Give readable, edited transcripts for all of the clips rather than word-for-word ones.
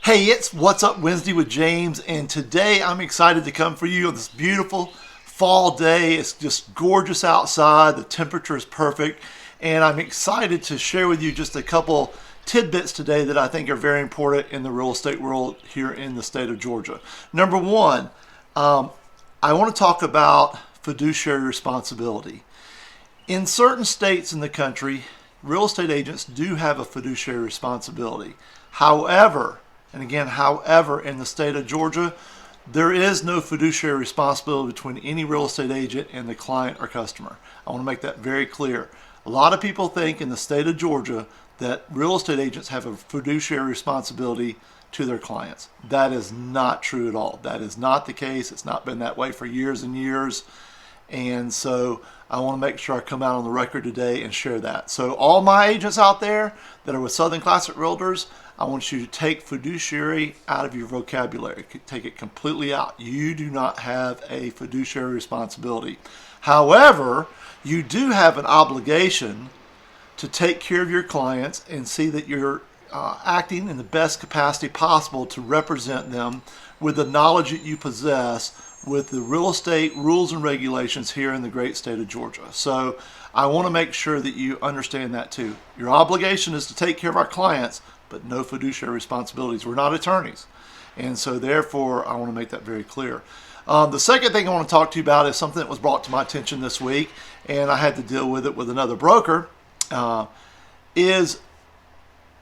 Hey, it's What's Up Wednesday with James, and today I'm excited to come for you on this beautiful fall day. It's just gorgeous outside, the temperature is perfect, and I'm excited to share with you just a couple tidbits today that I think are very important in the real estate world here in the state of Georgia. Number one, I want to talk about fiduciary responsibility. In certain states in the country, real estate agents do have a fiduciary responsibility. However, and again, however, in the state of Georgia, there is no fiduciary responsibility between any real estate agent and the client or customer. I want to make that very clear. A lot of people think in the state of Georgia that real estate agents have a fiduciary responsibility to their clients. That is not true at all. That is not the case. It's not been that way for years and years. And so I want to make sure I come out on the record today and share that. So all my agents out there that are with Southern Classic Realtors, I want you to take fiduciary out of your vocabulary. Take it completely out. You do not have a fiduciary responsibility. However, you do have an obligation to take care of your clients and see that you're acting in the best capacity possible to represent them with the knowledge that you possess with the real estate rules and regulations here in the great state of Georgia. So I want to make sure that you understand that too. Your obligation is to take care of our clients, but no fiduciary responsibilities. We're not attorneys. And so therefore, I want to make that very clear. The second thing I want to talk to you about is something that was brought to my attention this week, and I had to deal with it with another broker, is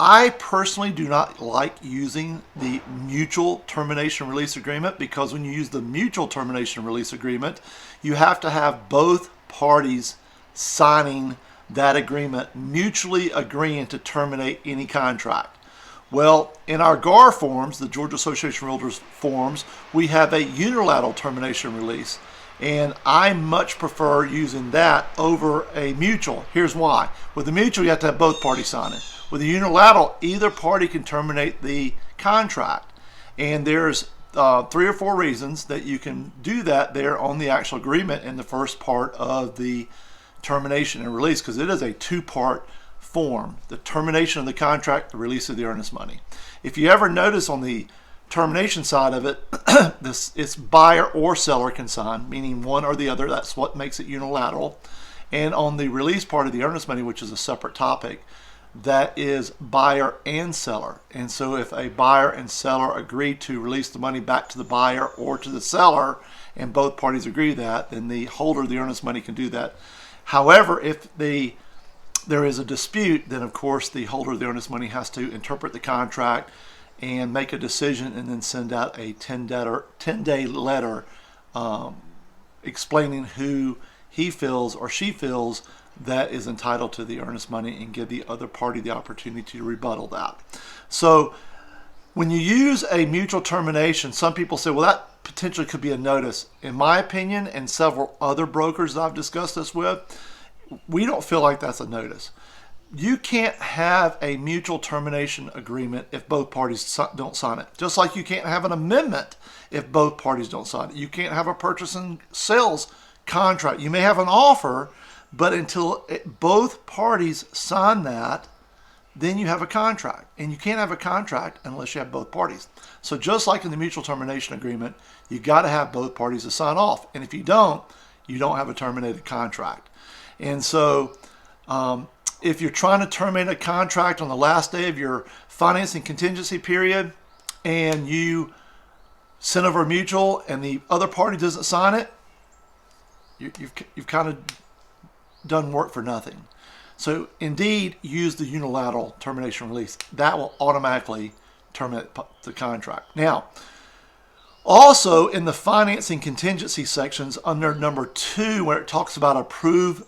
I personally do not like using the mutual termination release agreement, because when you use the mutual termination release agreement, you have to have both parties signing that agreement, mutually agreeing to terminate any contract. Well, in our GAR forms, the Georgia Association of Realtors forms, we have a unilateral termination release. And I much prefer using that over a mutual. Here's why. With the mutual, you have to have both parties sign it. With the unilateral, either party can terminate the contract. And there's 3 or 4 reasons that you can do that there on the actual agreement in the first part of the termination and release, because it is a 2-part form: the termination of the contract, the release of the earnest money. If you ever notice on the termination side of it, it's buyer or seller can sign, meaning one or the other. That's what makes it unilateral. And on the release part of the earnest money, which is a separate topic, that is buyer and seller. And so if a buyer and seller agree to release the money back to the buyer or to the seller, and both parties agree that, then the holder of the earnest money can do that. However, if there is a dispute, then of course the holder of the earnest money has to interpret the contract and make a decision, and then send out a 10-day letter explaining who he feels or she feels that is entitled to the earnest money, and give the other party the opportunity to rebuttal that. So when you use a mutual termination, some people say, well, that potentially could be a notice. In my opinion, and several other brokers that I've discussed this with, we don't feel like that's a notice. You can't have a mutual termination agreement if both parties don't sign it. Just like you can't have an amendment if both parties don't sign it. You can't have a purchase and sales contract. You may have an offer, but until both parties sign that, then you have a contract. And you can't have a contract unless you have both parties. So just like in the mutual termination agreement, you got to have both parties to sign off. And if you don't have a terminated contract. And so if you're trying to terminate a contract on the last day of your financing contingency period, and you send over a mutual and the other party doesn't sign it, you've kind of done work for nothing. So indeed, use the unilateral termination release. That will automatically terminate the contract. Now, also in the financing contingency sections under number 2, where it talks about approved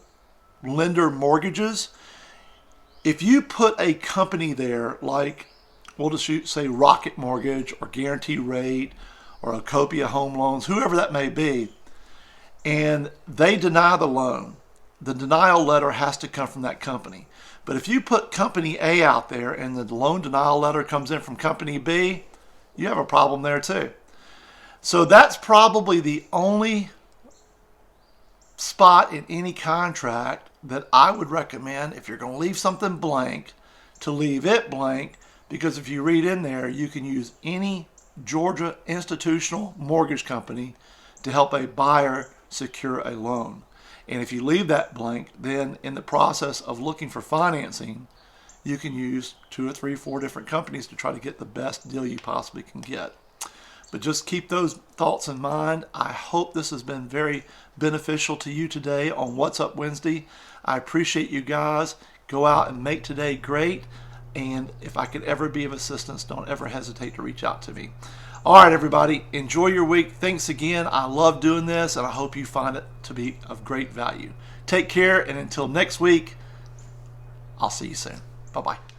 lender mortgages, if you put a company there, like we'll just say Rocket Mortgage or Guarantee Rate or Acopia Home Loans, whoever that may be, and they deny the loan, the denial letter has to come from that company. But if you put company A out there and the loan denial letter comes in from company B, you have a problem there too. So that's probably the only spot in any contract that I would recommend, if you're going to leave something blank, to leave it blank, because if you read in there, you can use any Georgia institutional mortgage company to help a buyer secure a loan. And if you leave that blank, then in the process of looking for financing, you can use 2 or 3, 4 different companies to try to get the best deal you possibly can get. But just keep those thoughts in mind. I hope this has been very beneficial to you today on What's Up Wednesday. I appreciate you guys. Go out and make today great. And if I could ever be of assistance, don't ever hesitate to reach out to me. All right, everybody, enjoy your week. Thanks again. I love doing this, and I hope you find it to be of great value. Take care, and until next week, I'll see you soon. Bye-bye.